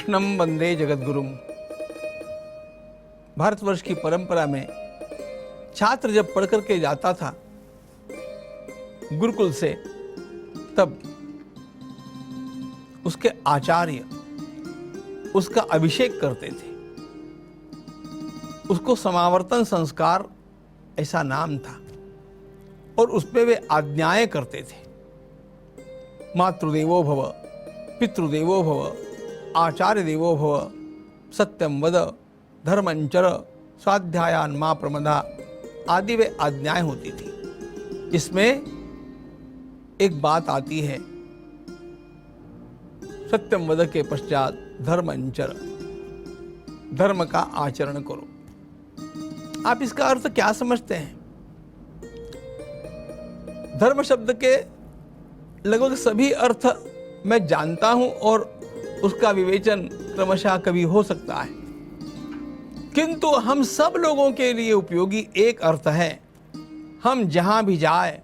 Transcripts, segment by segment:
कृष्णम वंदे जगद्गुरुम। भारतवर्ष की परंपरा में छात्र जब पढ़ करके जाता था गुरुकुल से, तब उसके आचार्य उसका अभिषेक करते थे। उसको समावर्तन संस्कार ऐसा नाम था और उसमें वे आज्ञाएं करते थे। मातृदेवो भव, पितृदेवो भव, आचार्य देवो भव, सत्यम वद, धर्मंचर, स्वाध्यायान मा प्रमदा आदि वे आज्ञाएं होती थी। इसमें एक बात आती है, सत्यम वद के पश्चात धर्मंचर, धर्म का आचरण करो। आप इसका अर्थ क्या समझते हैं? धर्म शब्द के लगभग सभी अर्थ मैं जानता हूं और उसका विवेचन क्रमशः कभी हो सकता है, किंतु हम सब लोगों के लिए उपयोगी एक अर्थ है, हम जहां भी जाए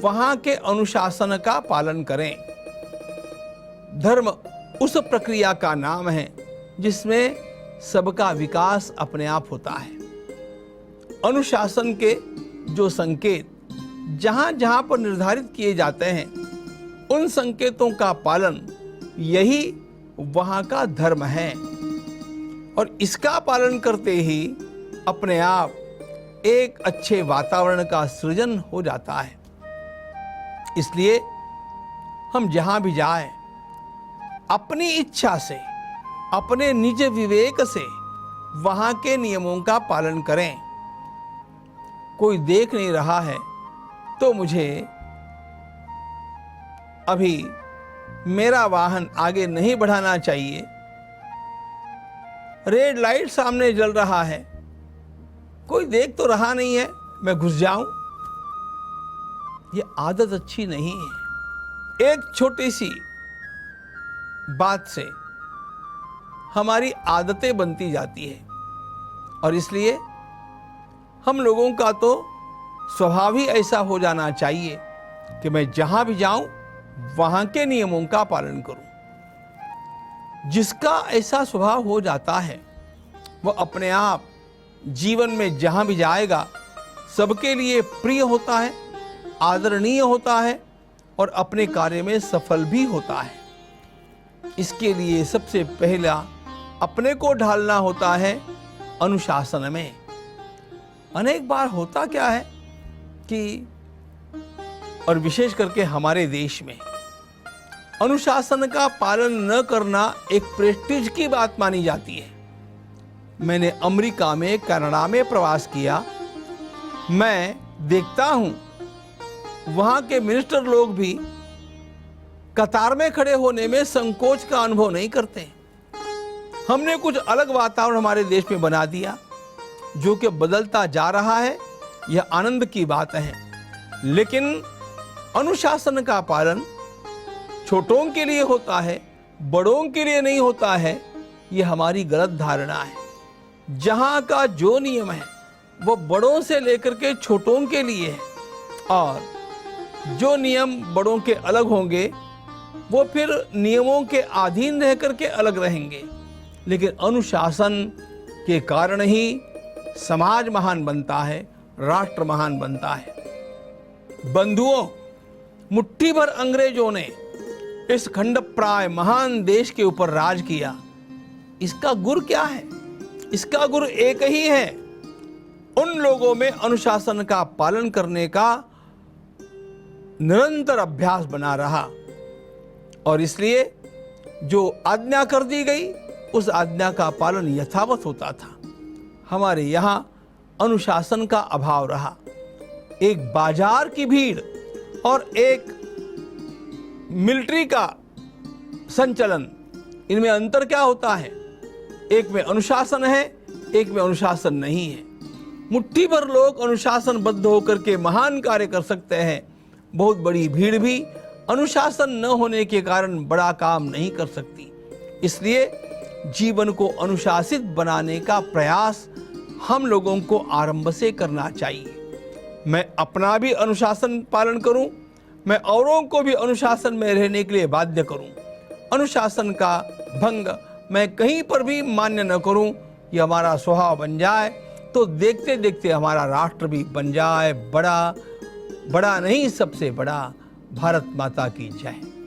वहां के अनुशासन का पालन करें। धर्म उस प्रक्रिया का नाम है जिसमें सबका विकास अपने आप होता है। अनुशासन के जो संकेत जहां जहां पर निर्धारित किए जाते हैं, उन संकेतों का पालन यही वहां का धर्म है और इसका पालन करते ही अपने आप एक अच्छे वातावरण का सृजन हो जाता है। इसलिए हम जहां भी जाएं, अपनी इच्छा से, अपने निज विवेक से वहां के नियमों का पालन करें। कोई देख नहीं रहा है तो मुझे अभी मेरा वाहन आगे नहीं बढ़ाना चाहिए। रेड लाइट सामने जल रहा है, कोई देख तो रहा नहीं है, मैं घुस जाऊं? ये आदत अच्छी नहीं है। एक छोटी सी बात से हमारी आदतें बनती जाती है और इसलिए हम लोगों का तो स्वभाव ही ऐसा हो जाना चाहिए कि मैं जहां भी जाऊं वहां के नियमों का पालन करूं। जिसका ऐसा स्वभाव हो जाता है वह अपने आप जीवन में जहां भी जाएगा सबके लिए प्रिय होता है, आदरणीय होता है और अपने कार्य में सफल भी होता है। इसके लिए सबसे पहला अपने को ढालना होता है अनुशासन में। अनेक बार होता क्या है कि, और विशेष करके हमारे देश में, अनुशासन का पालन न करना एक प्रेस्टीज की बात मानी जाती है। मैंने अमेरिका में, कनाडा में प्रवास किया। मैं देखता हूं वहां के मिनिस्टर लोग भी कतार में खड़े होने में संकोच का अनुभव नहीं करते। हमने कुछ अलग वातावरण हमारे देश में बना दिया जो कि बदलता जा रहा है, यह आनंद की बात है। लेकिन अनुशासन का पालन छोटों के लिए होता है, बड़ों के लिए नहीं होता है, यह हमारी गलत धारणा है। जहां का जो नियम है वो बड़ों से लेकर के छोटों के लिए है और जो नियम बड़ों के अलग होंगे वो फिर नियमों के अधीन रह करके अलग रहेंगे। लेकिन अनुशासन के कारण ही समाज महान बनता है, राष्ट्र महान बनता है। बंधुओं, मुट्ठी भर अंग्रेजों ने इस खंडप्राय महान देश के ऊपर राज किया। इसका गुर क्या है? इसका गुर एक ही है, उन लोगों में अनुशासन का पालन करने का निरंतर अभ्यास बना रहा और इसलिए जो आज्ञा कर दी गई उस आज्ञा का पालन यथावत होता था। हमारे यहां अनुशासन का अभाव रहा। एक बाजार की भीड़ और एक मिलिट्री का संचलन, इनमें अंतर क्या होता है? एक में अनुशासन है, एक में अनुशासन नहीं है। मुट्ठी भर लोग अनुशासनबद्ध होकर के महान कार्य कर सकते हैं, बहुत बड़ी भीड़ भी अनुशासन न होने के कारण बड़ा काम नहीं कर सकती। इसलिए जीवन को अनुशासित बनाने का प्रयास हम लोगों को आरंभ से करना चाहिए। मैं अपना भी अनुशासन पालन करूं, मैं औरों को भी अनुशासन में रहने के लिए बाध्य करूं। अनुशासन का भंग मैं कहीं पर भी मान्य न करूं, ये हमारा स्वभाव बन जाए तो देखते देखते हमारा राष्ट्र भी बन जाए बड़ा, बड़ा नहीं सबसे बड़ा। भारत माता की जय।